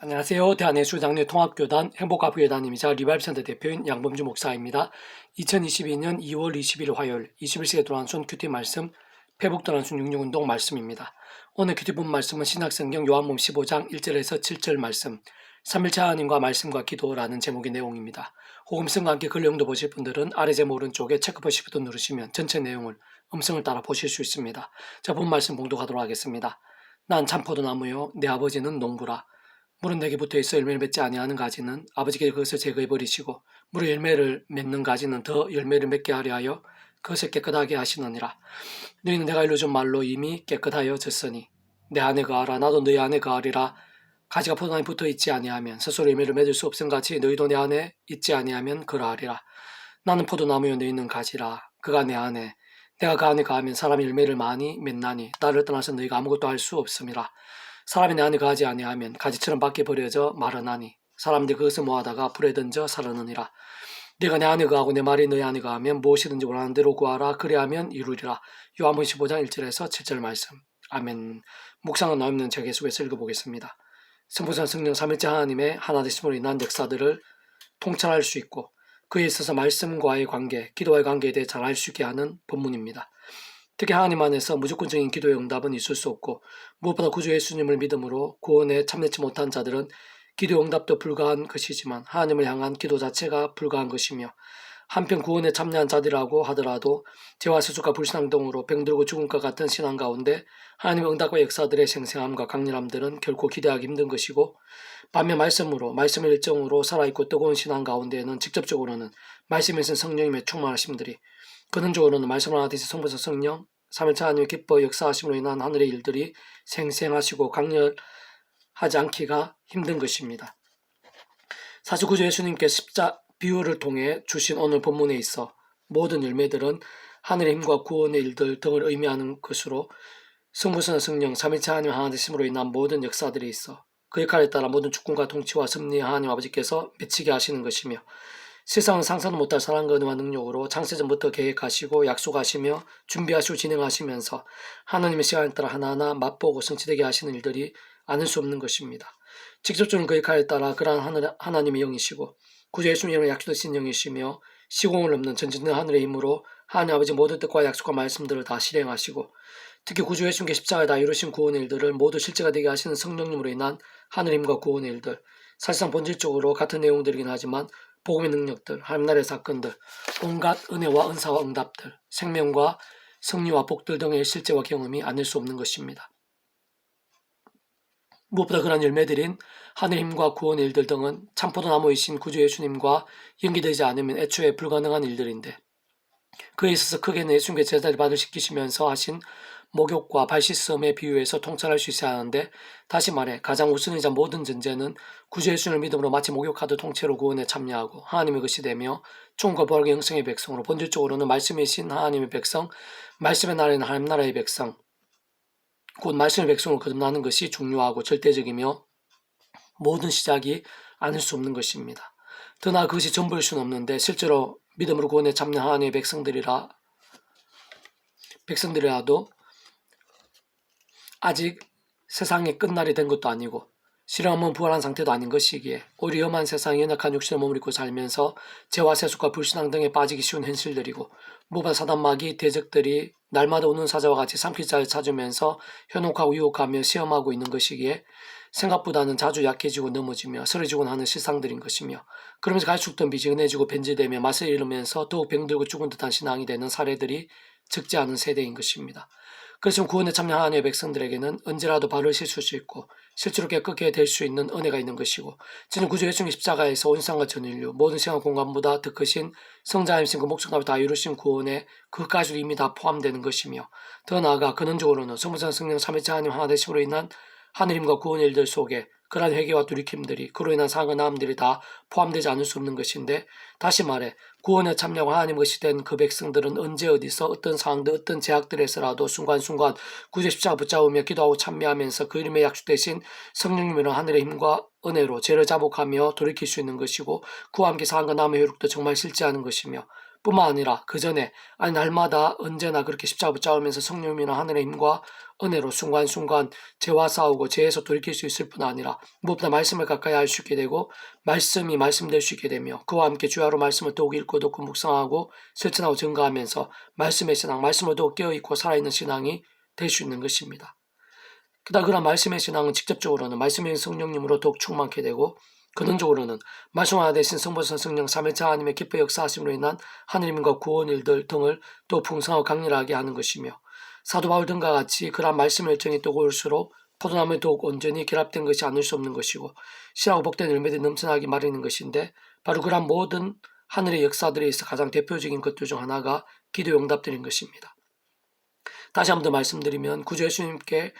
안녕하세요. 대한예수장로 통합교단 행복가부회단임이자 리바이브센터 대표인 양범주 목사입니다. 2022년 2월 20일 화요일 21세기에 돌아온 손 큐티 말씀 회복 돌아온 순 육육운동 말씀입니다. 오늘 큐티 본 말씀은 신약성경 요한복음 15장 1절에서 7절 말씀 3일차 하나님과 말씀과 기도라는 제목의 내용입니다. 호음성과 함께 글 내용도 보실 분들은 아래 제목 오른쪽에 체크표 시프트 누르시면 전체 내용을 음성을 따라 보실 수 있습니다. 자, 본 말씀 봉독하도록 하겠습니다. 난 참포도나무요 내 아버지는 농부라. 물은 내게 붙어있어 열매를 맺지 아니하는 가지는 아버지께 그것을 제거해 버리시고 물에 열매를 맺는 가지는 더 열매를 맺게 하려 하여 그것을 깨끗하게 하시느니라. 너희는 내가 일러준 말로 이미 깨끗하여졌으니 내 안에 거하라 나도 너희 안에 거하리라. 가지가 포도나무에 붙어있지 아니하면 스스로 열매를 맺을 수 없음 같이 너희도 내 안에 있지 아니하면 그러하리라. 나는 포도나무여 너희는 가지라. 그가 내 안에 내가 그 안에 거하면 사람이 열매를 많이 맺나니 나를 떠나서 너희가 아무것도 할 수 없음이라. 사람이 내 안에 거하지 아니하면 가지처럼 밖에 버려져 마르나니 사람들이 그것을 모아다가 불에 던져 사르느니라. 네가 내 안에 거하고 내 말이 너희 안에 거하면 무엇이든지 원하는 대로 구하라. 그리하면 이루리라. 요한복음 15장 1절에서 7절 말씀. 아멘. 묵상은 나옵는 책 속에서 읽어보겠습니다. 성부성 성령 삼일째 하나님의 하나되심으로 인한 역사들을 통찰할 수 있고 그에 있어서 말씀과의 관계, 기도와의 관계에 대해 잘 알 수 있게 하는 본문입니다. 특히 하나님 안에서 무조건적인 기도의 응답은 있을 수 없고 무엇보다 구주 예수님을 믿음으로 구원에 참여치 못한 자들은 기도의 응답도 불가한 것이지만 하나님을 향한 기도 자체가 불가한 것이며 한편 구원에 참여한 자들이라고 하더라도 죄와 세속과 불신앙 등으로 병들고 죽은 것 같은 신앙 가운데 하나님의 응답과 역사들의 생생함과 강렬함들은 결코 기대하기 힘든 것이고 반면 말씀의 일정으로 살아있고 뜨거운 신앙 가운데에는 직접적으로는 말씀에서 성령님의 충만하심들이 근원적으로는 말씀을 하나 되신 성부성 성령 3일차 하나님의 기뻐 역사하심으로 인한 하늘의 일들이 생생하시고 강렬하지 않기가 힘든 것입니다. 사실 구주 예수님께 십자 비유를 통해 주신 오늘 본문에 있어 모든 열매들은 하늘의 힘과 구원의 일들 등을 의미하는 것으로 성부성 성령 3일차 하나님 하나 되심으로 인한 모든 역사들이 있어 그 역할에 따라 모든 주권과 통치와 섭리 하나님 아버지께서 맺히게 하시는 것이며 세상은 상상도 못할 사랑과 은혜와 능력으로 창세전부터 계획하시고 약속하시며 준비하시고 진행하시면서 하나님의 시간에 따라 하나하나 맛보고 성취되게 하시는 일들이 아닐 수 없는 것입니다. 직접적인 그 역할에 따라 그러한 하나님의 영이시고 구주 예수님의 약속되신 영이시며 시공을 넘는 전진된 하늘의 힘으로 하나님 아버지 모든 뜻과 약속과 말씀들을 다 실행하시고 특히 구주 예수님께 십자가에 다 이루신 구원의 일들을 모두 실제가 되게 하시는 성령님으로 인한 하늘의 힘과 구원의 일들 사실상 본질적으로 같은 내용들이긴 하지만 복음의 능력들, 하나님 나라의 사건들, 온갖 은혜와 은사와 응답들, 생명과 승리와 복들 등의 실제와 경험이 아닐 수 없는 것입니다. 무엇보다 그런 열매들인 하늘의 힘과 구원의 일들 등은 참포도나무이신 구주 예수님과 연계되지 않으면 애초에 불가능한 일들인데 그에 있어서 크게는 예수님께 제자를 받을 시키시면서 하신 목욕과 발 씻음에 비유해서 통찰할 수 있어야 하는데 다시 말해 가장 우선이자 모든 전제는 구주 예수님을 믿음으로 마치 목욕하듯 통째로 구원에 참여하고 하나님의 것이 되며 총과 부활의 영성의 백성으로 본질적으로는 말씀이신 하나님의 백성, 말씀의 나라인 하나님 나라의 백성 곧 말씀의 백성으로 거듭나는 것이 중요하고 절대적이며 모든 시작이 아닐 수 없는 것입니다. 더 나아 그것이 전부일 수는 없는데 실제로 믿음으로 구원에 참여한 하나님의 백성들이라도 아직 세상의 끝날이 된 것도 아니고 실험은 부활한 상태도 아닌 것이기에 오히려 험한 세상에 연약한 육신을 머무르고 살면서 죄와 세속과 불신앙 등에 빠지기 쉬운 현실들이고 무엇보다 사단마귀 대적들이 날마다 오는 사자와 같이 삼킬 자를 찾으면서 현혹하고 유혹하며 시험하고 있는 것이기에 생각보다는 자주 약해지고 넘어지며 쓰러지곤 하는 실상들인 것이며 그러면서 갈수록 더 미지근해지고 변질되며 맛을 잃으면서 더욱 병들고 죽은 듯한 신앙이 되는 사례들이 적지 않은 세대인 것입니다. 그래서 구원에 참여한 하나님의 백성들에게는 언제라도 발을 씻을 수 있고 실제로 깨끗게 될 수 있는 은혜가 있는 것이고 저는 구주 예수님 십자가에서 온 세상과 전 인류 모든 시간 공간보다 더 크신 성자임신 그 목숨값을 다 이루신 구원에 그것까지도 이미 다 포함되는 것이며 더 나아가 근원적으로는 성부성 성령 삼위일체 하나님 하나 되심으로 인한 하느님과 구원의 일들 속에 그러한 회개와 돌이킴들이 그로 인한 상한 나음들이 다 포함되지 않을 수 없는 것인데 다시 말해 구원에 참여하고 하나님 것이 된 그 백성들은 언제 어디서 어떤 상황들 어떤 제약들에서라도 순간순간 구주 십자가 붙잡으며 기도하고 참여하면서 그 이름의 약속 대신 성령님이란 하늘의 힘과 은혜로 죄를 자복하며 돌이킬 수 있는 것이고 그와 함께 상한과 남의 효력도 정말 실제하는 것이며 뿐만 아니라 그 전에 아니 날마다 언제나 그렇게 십자가 붙잡으면서 성령님이나 하늘의 힘과 은혜로 순간순간 죄와 싸우고 죄에서 돌이킬 수 있을 뿐 아니라 무엇보다 말씀을 가까이 할 수 있게 되고 말씀이 말씀될 수 있게 되며 그와 함께 주야로 말씀을 더욱 읽고 듣고 묵상하고 실천하고 증가하면서 말씀의 신앙, 말씀을 더욱 깨어있고 살아있는 신앙이 될 수 있는 것입니다. 그러나 말씀의 신앙은 직접적으로는 말씀의 성령님으로 더욱 충만케 되고 근원적으로는 말씀 하나 되신 성부성 성령 삼위일체 하나님의 기뻐 역사하심으로 인한 하느님과 구원 일들 등을 또 풍성하고 강렬하게 하는 것이며 사도 바울 등과 같이 그러한 말씀의 열정이 뜨거울수록 포도나무에 더욱 온전히 결합된 것이 아닐 수 없는 것이고 씨라고 복된 열매들이 넘쳐나기 마련인 것인데 바로 그러한 모든 하늘의 역사들에 있어 가장 대표적인 것들 중 하나가 기도 응답들인 것입니다. 다시 한번 더 말씀드리면 구주 예수님께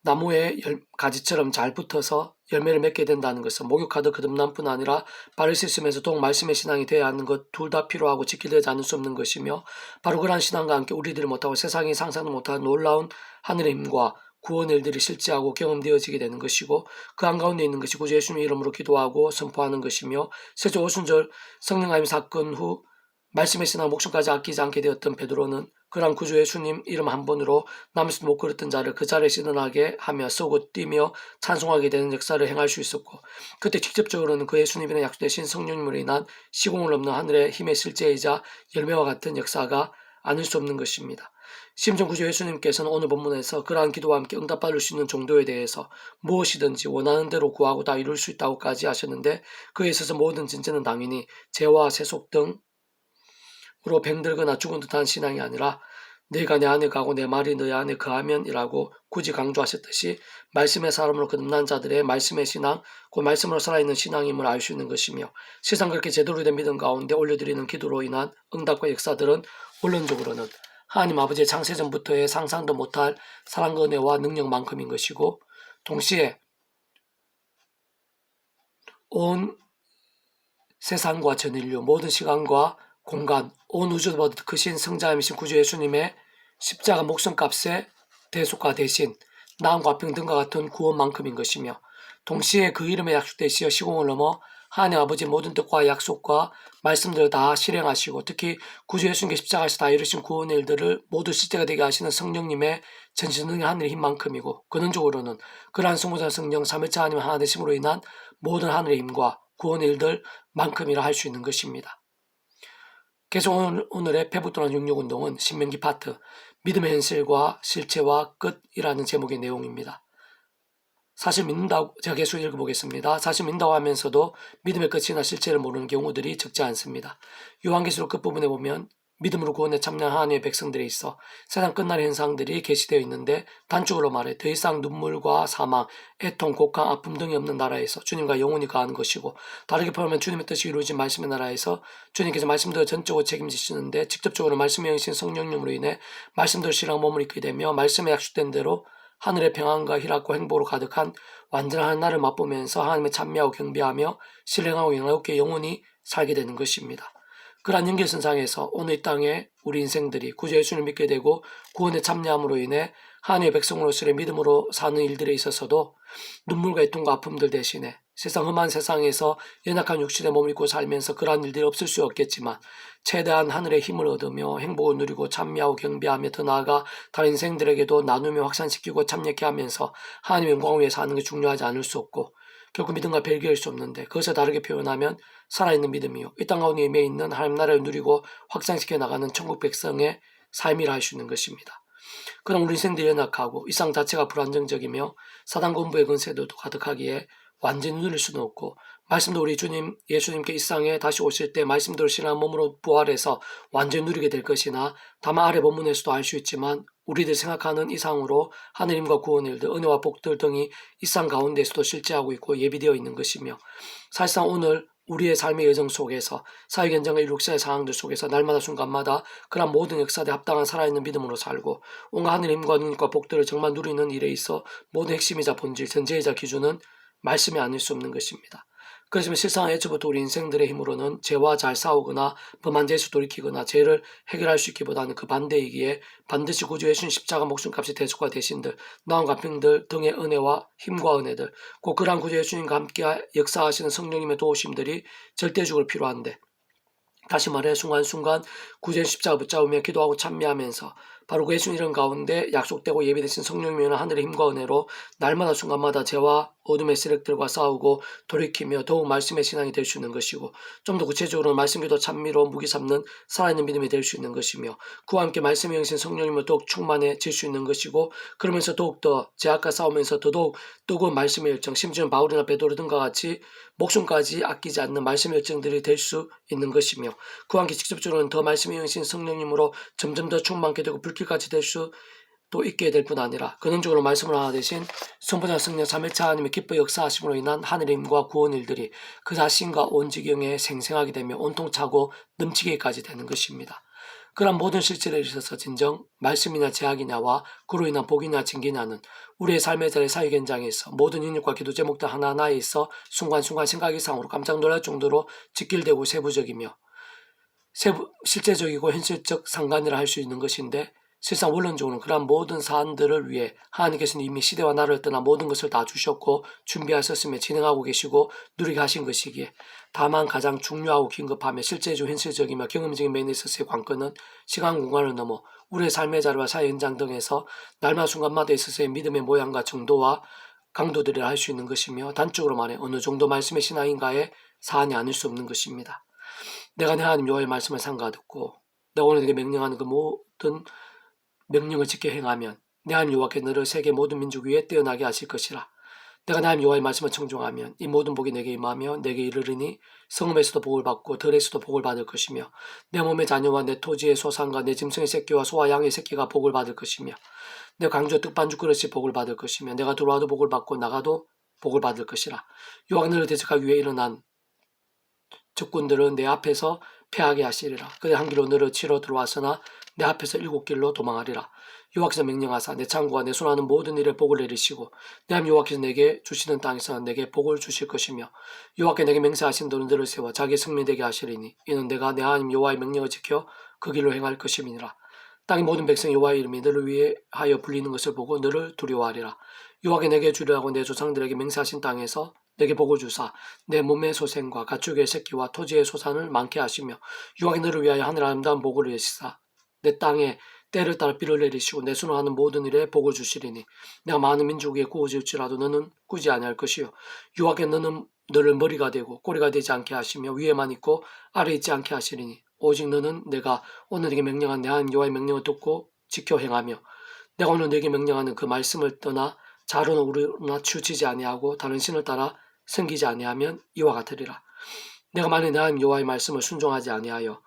나무의 가지처럼 잘 붙어서 열매를 맺게 된다는 것은 목욕하듯 거듭난 뿐 아니라 발을 씻으면서 더욱 말씀의 신앙이 되어야 하는 것 둘 다 필요하고 지키되지 않을 수 없는 것이며 바로 그러한 신앙과 함께 우리들이 못하고 세상이 상상도 못하는 놀라운 하늘의 힘과 구원 일들이 실제하고 경험되어지게 되는 것이고 그 한가운데 있는 것이 구주 예수님의 이름으로 기도하고 선포하는 것이며 실제 오순절 성령 하임 사건 후 말씀의 신앙 목숨까지 아끼지 않게 되었던 베드로는 그러한 구주 예수님 이름 한 번으로 남에서도 못 걸었던 자를 그 자리에서 일어나게 하며 쏘고 뛰며 찬송하게 되는 역사를 행할 수 있었고 그때 직접적으로는 그 예수님이나 약속되신 성령님으로 인한 시공을 넘는 하늘의 힘의 실제이자 열매와 같은 역사가 아닐 수 없는 것입니다. 심지어 구주 예수님께서는 오늘 본문에서 그러한 기도와 함께 응답받을 수 있는 정도에 대해서 무엇이든지 원하는 대로 구하고 다 이룰 수 있다고까지 하셨는데 그에 있어서 모든 진짜는 당연히 죄와 세속 등으로 병들거나 죽은 듯한 신앙이 아니라 내가 내 안에 가고 내 말이 너희 안에 거하면 이라고 굳이 강조하셨듯이 말씀의 사람으로 거듭난 자들의 말씀의 신앙, 그 말씀으로 살아있는 신앙임을 알 수 있는 것이며 실상 그렇게 제대로 된 믿음 가운데 올려드리는 기도로 인한 응답과 역사들은 원론적으로는 하나님 아버지의 창세전부터의 상상도 못할 사랑과 은혜와 능력만큼인 것이고 동시에 온 세상과 전 인류 모든 시간과 공간, 온 우주보다 크신 성자이신 구주 예수님의 십자가 목숨값의 대속과 대신 나음과 화평 등과 같은 구원만큼인 것이며 동시에 그 이름에 약속되시어 시공을 넘어 하나님 아버지의 모든 뜻과 약속과 말씀들을 다 실행하시고 특히 구주 예수님께 십자가에서 다 이루신 구원의 일들을 모두 실제가 되게 하시는 성령님의 전지능의 하늘의 힘만큼이고 근원적으로는 그러한 성부자 성령 삼위일체 하나님 하나 되심으로 인한 모든 하늘의 힘과 구원의 일들만큼이라 할 수 있는 것입니다. 계속 오늘의 페북도난 66운동은 신명기 파트 믿음의 현실과 실체와 끝이라는 제목의 내용입니다. 사실 믿는다고 제가 계속 읽어보겠습니다. 사실 믿는다고 하면서도 믿음의 끝이나 실체를 모르는 경우들이 적지 않습니다. 요한계시록 끝부분에 보면 믿음으로 구원에 참여한 하나님의 백성들에 있어 세상 끝날 현상들이 계시되어 있는데 단적으로 말해 더 이상 눈물과 사망, 애통, 곡한, 아픔 등이 없는 나라에서 주님과 영원히 거하는 것이고 다르게 표현하면 주님의 뜻이 이루어진 말씀의 나라에서 주님께서 말씀대로 전적으로 책임지시는데 직접적으로 말씀의 영이신 성령님으로 인해 말씀대로 실행 몸을 입게 되며 말씀에 약속된 대로 하늘의 평안과 희락과 행복으로 가득한 완전한 날을 맛보면서 하나님의 찬미하고 경배하며 신뢰하고 영화롭게 영원히 살게 되는 것입니다. 그러한 연결선상에서 오늘 이 땅에 우리 인생들이 구주 예수를 믿게 되고 구원에 참여함으로 인해 하나님의 백성으로서의 믿음으로 사는 일들에 있어서도 눈물과 애통과 아픔들 대신에 세상 험한 세상에서 연약한 육신의 몸을 입고 살면서 그러한 일들이 없을 수 없겠지만 최대한 하늘의 힘을 얻으며 행복을 누리고 찬미하고 경배하며 더 나아가 다른 인생들에게도 나누며 확산시키고 참여케 하면서 하나님의 영광을 위해 사는 게 중요하지 않을 수 없고 결국 믿음과 별개일 수 없는데 그것을 다르게 표현하면 살아있는 믿음이요 이 땅 가운데 임해 있는 하나님 나라를 누리고 확산시켜 나가는 천국 백성의 삶이라 할 수 있는 것입니다. 그럼 우리 인생들이 연약하고 이 세상 자체가 불안정적이며 사단 군부의 근세도 가득하기에 완전히 누릴 수는 없고 말씀도 우리 주님 예수님께 이 세상에 다시 오실 때 말씀대로 신앙 몸으로 부활해서 완전히 누리게 될 것이나 다만 아래 본문에서도 알 수 있지만 우리들 생각하는 이상으로 하느님과 구원의 일들 은혜와 복들 등이 이 세상 가운데서도 실제하고 있고 예비되어 있는 것이며 사실상 오늘 우리의 삶의 여정 속에서 사회 현장과 일국사의 상황들 속에서 날마다 순간마다 그런 모든 역사에 합당한 살아있는 믿음으로 살고 온갖 하늘의 힘과 능력과 복들을 정말 누리는 일에 있어 모든 핵심이자 본질, 전제이자 기준은 말씀이 아닐 수 없는 것입니다. 그렇지만 실상 애초부터 우리 인생들의 힘으로는 죄와 잘 싸우거나 범한 죄에서 돌이키거나 죄를 해결할 수 있기보다는 그 반대이기에 반드시 구주 예수님 십자가 목숨값이 대속과 대신들, 나음과 화평들 등의 은혜와 힘과 은혜들, 꼭 그러한 구주 예수님과 함께 역사하시는 성령님의 도우심들이 절대적으로 필요한데 다시 말해 순간순간 구전 십자가 붙잡으며 기도하고 찬미하면서 바로 그 예수 이름 가운데 약속되고 예비되신 성령님이나 하늘의 힘과 은혜로 날마다 순간마다 죄와 어둠의 세력들과 싸우고 돌이키며 더욱 말씀의 신앙이 될 수 있는 것이고, 좀 더 구체적으로 말씀기도 찬미로 무기 삼는 살아있는 믿음이 될 수 있는 것이며, 그와 함께 말씀의 영신 성령님으로 더욱 충만해질 수 있는 것이고, 그러면서 더욱더 죄악과 싸우면서 더더욱 뜨거운 말씀의 열정, 심지어는 바울이나 베드로 등과 같이 목숨까지 아끼지 않는 말씀의 열정들이 될 수 있는 것이며, 그와 함께 직접적으로는 더 말씀의 영신 성령님으로 점점 더 충만하게 되고 불길같이 될 수도 있게 될 뿐 아니라, 근원적으로 말씀을 하나 되신 성부자 성령 삼일체 하나님의 기뻐 역사하심으로 인한 하늘의 힘과 구원 일들이 그 자신과 온 지경에 생생하게 되며 온통 차고 넘치게까지 되는 것입니다. 그러한 모든 실체에 있어서 진정 말씀이나 제약이냐와 그로 인한 복이나 징계냐는 우리의 삶의 자리 사역 현장에서 모든 인육과 기도 제목들 하나하나에 있어 순간순간 생각 이상으로 깜짝 놀랄 정도로 직결되고 세부적이며 실제적이고 현실적 상관이라 할 수 있는 것인데, 실상 원론적으로는 그러한 모든 사안들을 위해 하나님께서는 이미 시대와 나라를 떠나 모든 것을 다 주셨고 준비하셨으며 진행하고 계시고 누리게 하신 것이기에, 다만 가장 중요하고 긴급하며 실제적 현실적이며 경험적인 면에 있어서의 관건은 시간 공간을 넘어 우리의 삶의 자리와 사회 현장 등에서 날마다 순간마다 있어서의 믿음의 모양과 정도와 강도들이라 할 수 있는 것이며, 단적으로 말해 어느 정도 말씀의 신앙인가에 사안이 아닐 수 없는 것입니다. 내가 내 하나님 여호와의 말씀을 삼가 듣고 내가 오늘 네게 명령하는 그 모든 명령을 지켜 행하면 내 하나님 여호와께 너를 세계 모든 민족 위에 뛰어나게 하실 것이라. 내가 내 하나님 여호와의 말씀을 청종하면 이 모든 복이 내게 임하며 내게 이르리니 성읍에서도 복을 받고 들에서도 복을 받을 것이며, 내 몸의 자녀와 내 토지의 소산과 내 짐승의 새끼와 소와 양의 새끼가 복을 받을 것이며, 내 강주와 떡반죽 그릇이 복을 받을 것이며, 내가 들어와도 복을 받고 나가도 복을 받을 것이라. 여호와가 너를 대적하기 위해 일어난 적군들은 내 앞에서 패하게 하시리라. 그들 한 길로 너를 치러 들어왔으나 내 앞에서 7길로 도망하리라. 여호와께서 명령하사 내 창고와 내 손하는 모든 일에 복을 내리시고 내 하나님 여호와께서 내게 주시는 땅에서 내게 복을 주실 것이며, 여호와께 내게 맹세하신 너는 너를 세워 자기의 승리되게 하시리니 이는 내가 내 하나님 여호와의 명령을 지켜 그 길로 행할 것임이니라. 땅의 모든 백성 여호와의 이름이 너를 위하여 불리는 것을 보고 너를 두려워하리라. 여호와께 내게 주려고 내 조상들에게 맹세하신 땅에서 내게 복을 주사 내 몸의 소생과 가축의 새끼와 토지의 소산을 많게 하시며, 여호와께 너를 위하여 하늘 아름다운 복을 내시사 내 땅에 때를 따라 비를 내리시고 내 손을 하는 모든 일에 복을 주시리니, 내가 많은 민족 위에 구어질지라도 너는 꾸지 아니할 것이요 여호와께 너는 너를 머리가 되고 꼬리가 되지 않게 하시며 위에만 있고 아래에 있지 않게 하시리니, 오직 너는 내가 오늘 네게 명령한 내 하나님 여호와의 명령을 듣고 지켜 행하며 내가 오늘 네게 명령하는 그 말씀을 떠나 자로나 우르나 치우치지 아니하고 다른 신을 따라 섬기지 아니하면 이와 같으리라. 내가 만일 내 하나님 여호와의 말씀을 순종하지 아니하여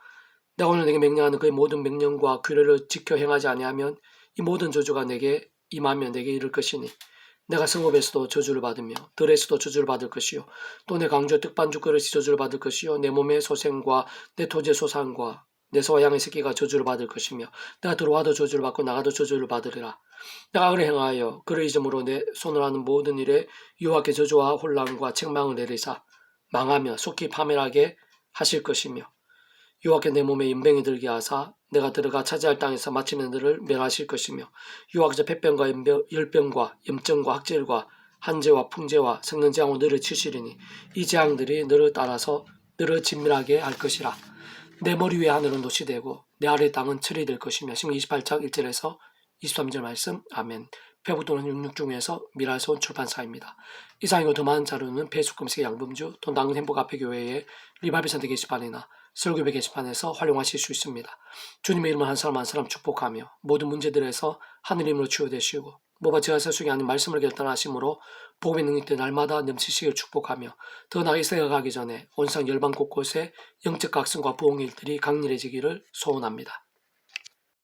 내가 오늘 네게 명령하는 그의 모든 명령과 규례를 지켜 행하지 아니하면 이 모든 저주가 내게 임하며 내게 이를 것이니, 내가 성읍에서도 저주를 받으며 들에서도 저주를 받을 것이요 또 내 강주와 떡반죽 그릇이 저주를 받을 것이요 내 몸의 소생과 내 토지의 소산과 내 소와 양의 새끼가 저주를 받을 것이며, 내가 들어와도 저주를 받고 나가도 저주를 받으리라. 내가 악을 행하여 그를 잊음으로 내 손을 하는 모든 일에 여호와께 저주와 혼란과 책망을 내리사 망하며 속히 파멸하게 하실 것이며, 여호와께 내 몸에 연병이 들게 하사 내가 들어가 차지할 땅에서 마치는 너를 멸하실 것이며, 여호와께서 폐병과 열병과 염증과 학질과 한재와 풍재와 섞는 재앙으로 너를 치시리니 이 재앙들이 너를 따라서 너를 진멸하게 할 것이라. 내 머리 위에 하늘은 돛이 되고 내 아래 땅은 철이 될 것이며. 신명기 28장 1절에서 23절 말씀. 아멘. 페북도는 66 중에서 미랄손 출판사입니다. 이상이고 더 많은 자료는 페이스북 검색의 양범주 또 당근 행복 앞에 교회의 리바이벌 센터 게시판이나 설교배 게시판에서 활용하실 수 있습니다. 주님의 이름을 한 사람 한 사람 축복하며 모든 문제들에서 하늘의 힘으로 치유되시고 모바 제가 세속이 아닌 말씀을 결단하심으로 복음의 능력들 날마다 넘치시길 축복하며, 더 나아가 세가 가기 전에 온상 열방 곳곳에 영적 각성과 부흥의 일들이 강렬해지기를 소원합니다.